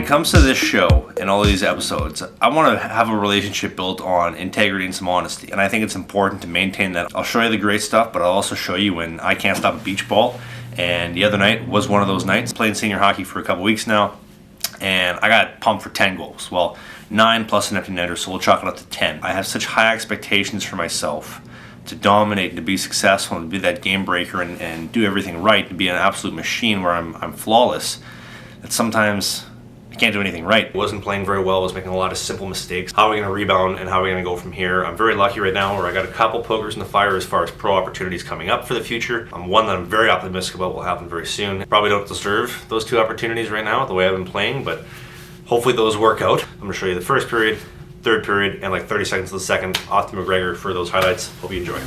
it comes to this show and all these episodes, I want to have a relationship built on integrity and some honesty. And I think it's important to maintain that. I'll show you the great stuff, but I'll also show you when I can't stop a beach ball. And the other night was one of those nights. Playing senior hockey for a couple weeks now, and I got pumped for 10 goals. Well, 9 plus an empty netter, so we'll chalk it up to 10. I have such high expectations for myself to dominate and to be successful and to be that game breaker and do everything right and be an absolute machine where I'm flawless, that sometimes I can't do anything right. I wasn't playing very well. I was making a lot of simple mistakes. How are we going to rebound and how are we going to go from here? I'm very lucky right now where I got a couple pokers in the fire as far as pro opportunities coming up for the future. One that I'm very optimistic about will happen very soon. Probably don't deserve those 2 opportunities right now the way I've been playing, but hopefully those work out. I'm going to show you the first period, third period, and like 30 seconds of the second off to McGregor for those highlights. Hope you enjoy.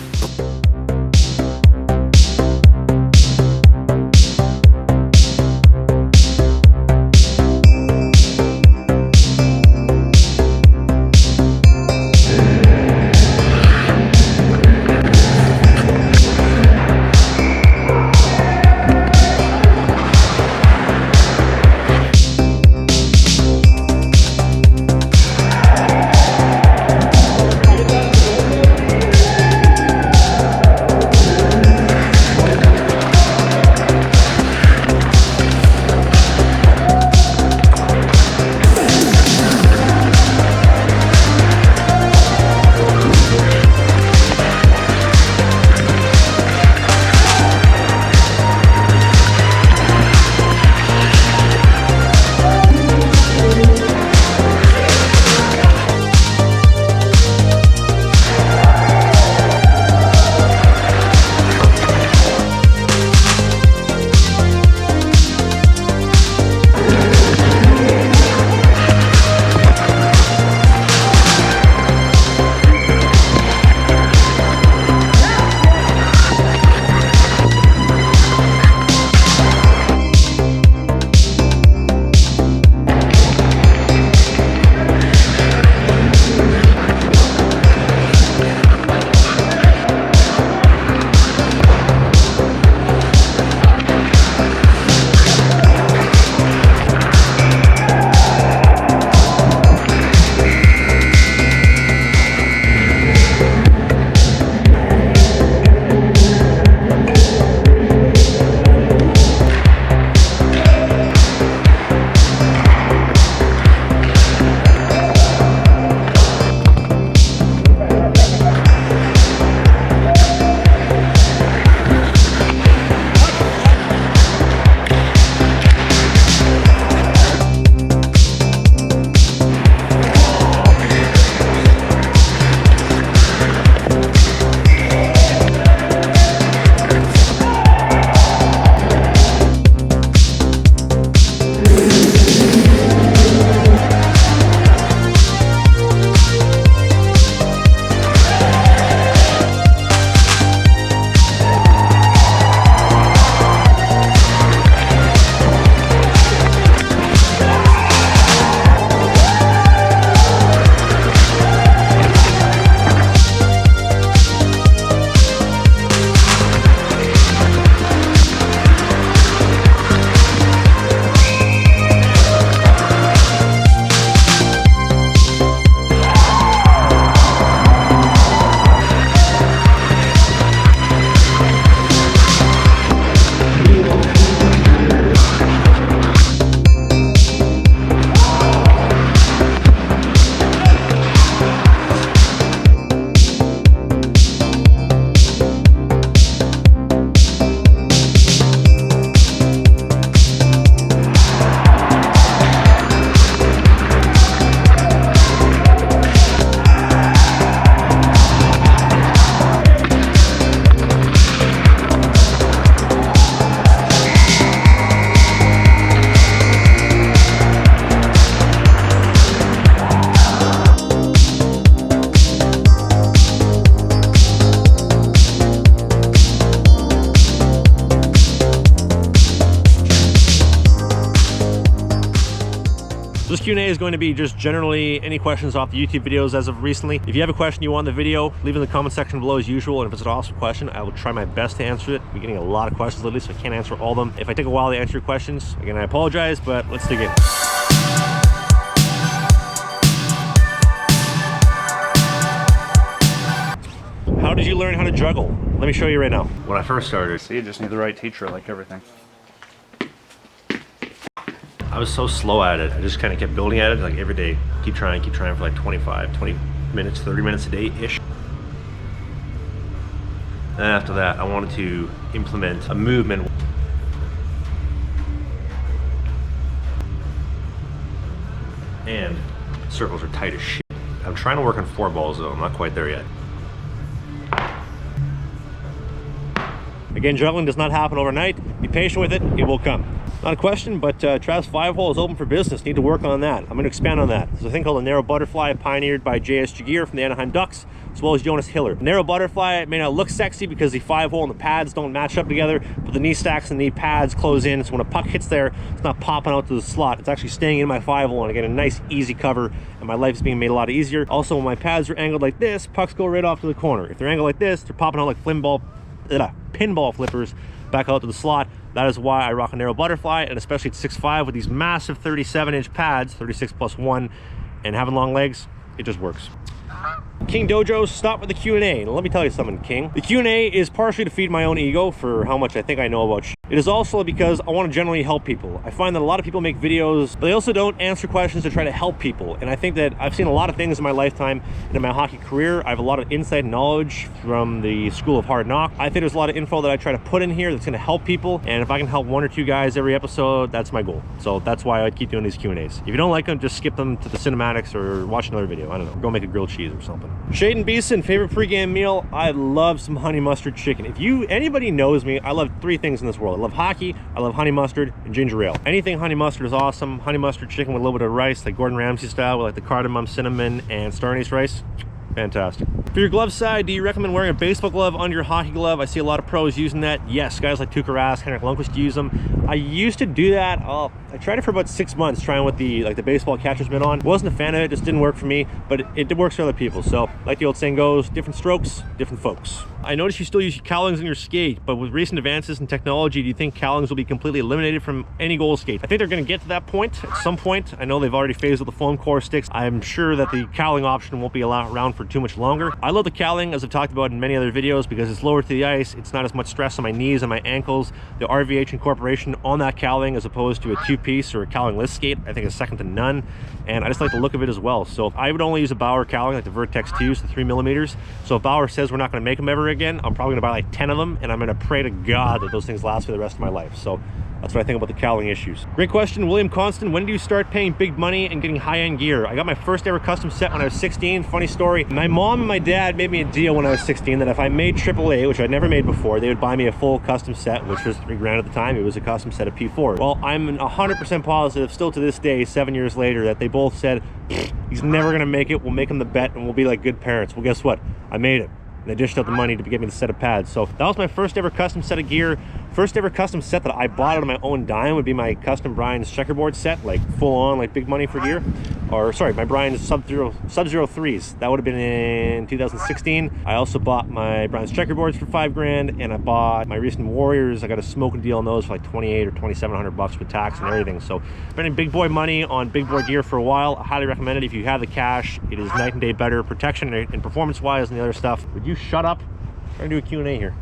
This Q&A is going to be just generally any questions off the YouTube videos as of recently. If you have a question you want in the video, leave in the comment section below as usual, and if it's an awesome question, I will try my best to answer it. We're getting a lot of questions lately, so I can't answer all of them. If I take a while to answer your questions, again, I apologize, but let's dig in. How did you learn how to juggle? Let me show you right now. When I first started, So you just need the right teacher, like everything. I was so slow at it. I just kind of kept building at it, like every day. Keep trying for like 20 minutes, 30 minutes a day-ish. Then after that, I wanted to implement a movement. And circles are tight as shit. I'm trying to work on 4 balls though, I'm not quite there yet. Again, juggling does not happen overnight. Be patient with it, it will come. Not a question, but Trav's 5-hole is open for business. Need to work on that. I'm going to expand on that. There's a thing called a narrow butterfly, pioneered by J.S. Juggle from the Anaheim Ducks, as well as Jonas Hiller. The narrow butterfly may not look sexy because the 5-hole and the pads don't match up together, but the knee stacks and knee pads close in, so when a puck hits there, it's not popping out to the slot. It's actually staying in my 5-hole, and I get a nice, easy cover, and my life is being made a lot easier. Also, when my pads are angled like this, pucks go right off to the corner. If they're angled like this, they're popping out like pinball flippers back out to the slot. That is why I rock a narrow butterfly, and especially at 6'5" with these massive 37-inch pads, 36 plus 1, and having long legs, it just works. King Dojo, stop with the Q&A. Now, let me tell you something, King. The Q&A is partially to feed my own ego for how much I think I know about shit. It is also because I want to generally help people. I find that a lot of people make videos, but they also don't answer questions to try to help people. And I think that I've seen a lot of things in my lifetime and in my hockey career. I have a lot of insight and knowledge from the School of Hard Knock. I think there's a lot of info that I try to put in here that's going to help people. And if I can help 1 or 2 guys every episode, that's my goal. So that's why I keep doing these Q&As. If you don't like them, just skip them to the cinematics or watch another video. I don't know. Go make a grilled cheese or something. Shaden Beeson, favorite pregame meal? I love some honey mustard chicken. If anybody knows me, I love 3 things in this world. I love hockey, I love honey mustard, and ginger ale. Anything honey mustard is awesome. Honey mustard chicken with a little bit of rice, like Gordon Ramsay style, with like the cardamom, cinnamon, and star anise rice. Fantastic. For your glove side, do you recommend wearing a baseball glove under your hockey glove? I see a lot of pros using that. Yes, guys like Tuukka Rask, Henrik Lundqvist use them. I used to do that. I tried it for about 6 months, trying with the baseball catcher's mitt on. Wasn't a fan of it, just didn't work for me, but it works for other people. So, like the old saying goes, different strokes, different folks. I noticed you still use cowlings in your skate, but with recent advances in technology, do you think cowlings will be completely eliminated from any goal skate? I think they're going to get to that point at some point. I know they've already phased with the foam core sticks. I'm sure that the cowling option won't be around for too much longer. I love the cowling, as I've talked about in many other videos, because it's lower to the ice. It's not as much stress on my knees and my ankles. The RVH incorporation on that cowling, as opposed to a 2-piece or a cowling-less skate, I think is second to none. And I just like the look of it as well. So I would only use a Bauer cowling, like the Vertex 2s, the 3mm. So if Bauer says we're not going to make them ever again, I'm probably going to buy like 10 of them, and I'm going to pray to God that those things last for the rest of my life. So that's what I think about the cowling issues. Great question, William Constant. When do you start paying big money and getting high-end gear? I got my first ever custom set when I was 16. Funny story. My mom and my dad made me a deal when I was 16 that if I made AAA, which I'd never made before, they would buy me a full custom set, which was $3,000 at the time. It was a custom set of P4. Well, I'm 100% positive, still to this day, 7 years later, that they both said, he's never going to make it. We'll make him the bet, and we'll be like good parents. Well, guess what? I made it. And they dished out the money to get me the set of pads. So that was my first ever custom set of gear. First ever custom set that I bought out of my own dime would be my custom Brian's checkerboard set, like full on, like big money for gear. Or sorry, my Brian's Sub-Zero 3s. That would have been in 2016. I also bought my Brian's checkerboards for $5,000, and I bought my recent Warriors. I got a smoking deal on those for like 2,800 or 2,700 bucks with tax and everything. So spending big boy money on big boy gear for a while. I highly recommend it if you have the cash. It is night and day better protection and performance wise than the other stuff. Would you shut up? I'm trying to do a Q&A here.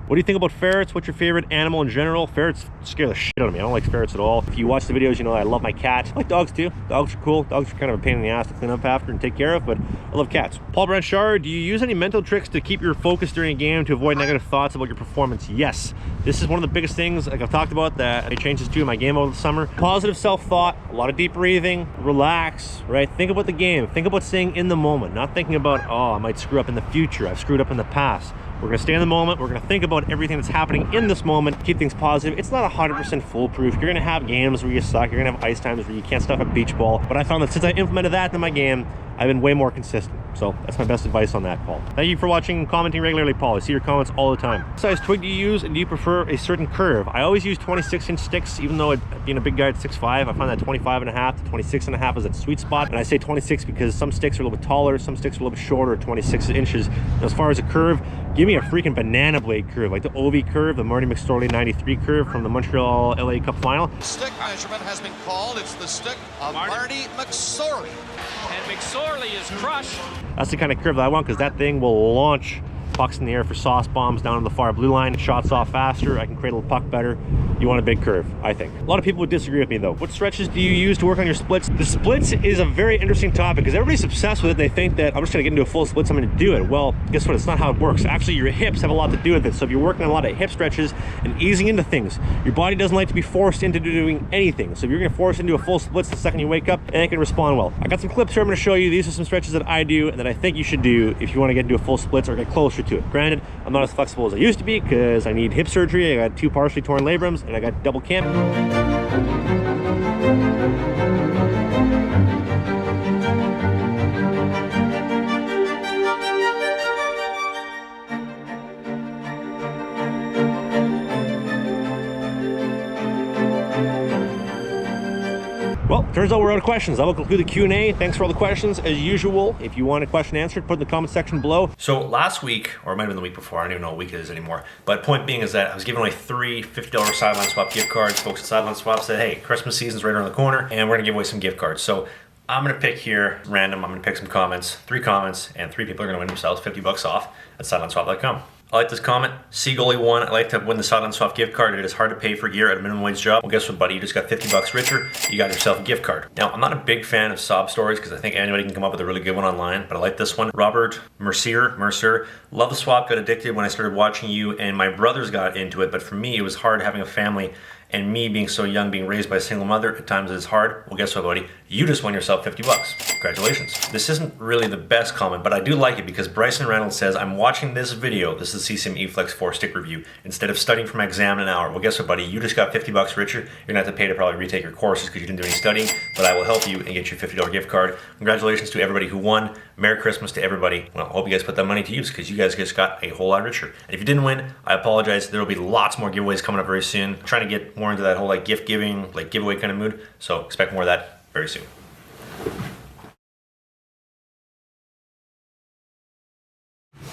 What do you think about ferrets? What's your favorite animal in general? Ferrets scare the shit out of me. I don't like ferrets at all. If you watch the videos, you know I love my cat. I like dogs too. Dogs are cool. Dogs are kind of a pain in the ass to clean up after and take care of, but I love cats. Paul Branchard, do you use any mental tricks to keep your focus during a game to avoid negative thoughts about your performance? Yes. This is one of the biggest things, like I've talked about, that I changed this to in my game over the summer. Positive self-thought, a lot of deep breathing, relax, right? Think about the game. Think about staying in the moment, not thinking about, oh, I might screw up in the future. I've screwed up in the past. We're going to stay in the moment. We're going to think about everything that's happening in this moment, keep things positive. It's not 100% foolproof. You're going to have games where you suck. You're going to have ice times where you can't stuff a beach ball. But I found that since I implemented that in my game, I've been way more consistent. So that's my best advice on that, Paul. Thank you for watching and commenting regularly, Paul. I see your comments all the time. What size twig do you use, and do you prefer a certain curve? I always use 26-inch sticks, even though being a big guy at 6'5", I find that 25.5 to 26.5 is that sweet spot. And I say 26 because some sticks are a little bit taller, some sticks are a little bit shorter, 26 inches. And as far as a curve, Give me a freaking banana blade curve, like the Ovi curve, the Marty McSorley 93 curve from the Montreal LA Cup final. Stick measurement has been called. It's the stick of Marty McSorley. And McSorley is crushed. That's the kind of curve that I want, because that thing will launch pucks in the air for sauce bombs down to the far blue line. Shots off faster. I can cradle the puck better. You want a big curve, I think. A lot of people would disagree with me though. What stretches do you use to work on your splits? The splits is a very interesting topic because everybody's obsessed with it. They think that I'm just gonna get into a full split, so I'm gonna do it. Well, guess what? It's not how it works. Actually, your hips have a lot to do with it. So if you're working on a lot of hip stretches and easing into things, your body doesn't like to be forced into doing anything. So if you're gonna force into a full splits the second you wake up, it ain't gonna respond well. I got some clips here I'm gonna show you. These are some stretches that I do and that I think you should do if you wanna get into a full splits or get closer to it. Granted, I'm not as flexible as I used to be because I need hip surgery. I got 2 partially torn labrums and I got double cam. Well, turns out we're out of questions. I will conclude the Q&A. Thanks for all the questions. As usual, if you want a question answered, put it in the comment section below. So last week, or it might have been the week before, I don't even know what week it is anymore. But point being is that I was giving away 3 $50 sideline swap gift cards. Folks at Sideline Swap said, hey, Christmas season's right around the corner, and we're gonna give away some gift cards. So I'm gonna pick here, random, I'm gonna pick some comments, 3 comments, and 3 people are gonna win themselves $50 off at sidelineswap.com. I like this comment. Seagoalie1, I like to win the Sideline Swap gift card. It is hard to pay for gear at a minimum wage job. Well, guess what, buddy? You just got $50 richer. You got yourself a gift card. Now, I'm not a big fan of sob stories because I think anybody can come up with a really good one online, but I like this one. Robert Mercier, love the swap, got addicted when I started watching you, and my brothers got into it, but for me, it was hard having a family, and me being so young, being raised by a single mother, at times it's hard. Well, guess what, buddy? You just won yourself $50. Congratulations. This isn't really the best comment, but I do like it because Bryson Reynolds says, I'm watching this video, this is CSIM eFlex 4 stick review, instead of studying for my exam in an hour. Well, guess what, buddy? You just got $50 richer. You're gonna have to pay to probably retake your courses because you didn't do any studying, but I will help you and get you a $50 gift card. Congratulations to everybody who won. Merry Christmas to everybody. Well, I hope you guys put that money to use because you guys just got a whole lot richer. And if you didn't win, I apologize. There will be lots more giveaways coming up very soon. I'm trying to get more into that whole like gift giving, like giveaway kind of mood. So expect more of that very soon.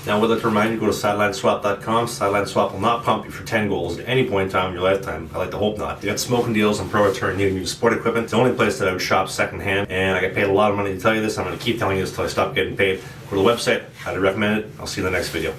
Now, we'd like to remind you to go to sidelineswap.com. Sideline Swap will not pump you for 10 goals at any point in time in your lifetime. I like to hope not. They got smoking deals on pro return, new and used sport equipment. It's the only place that I would shop secondhand, and I get paid a lot of money to tell you this. I'm going to keep telling you this until I stop getting paid. Go to the website. I'd recommend it. I'll see you in the next video.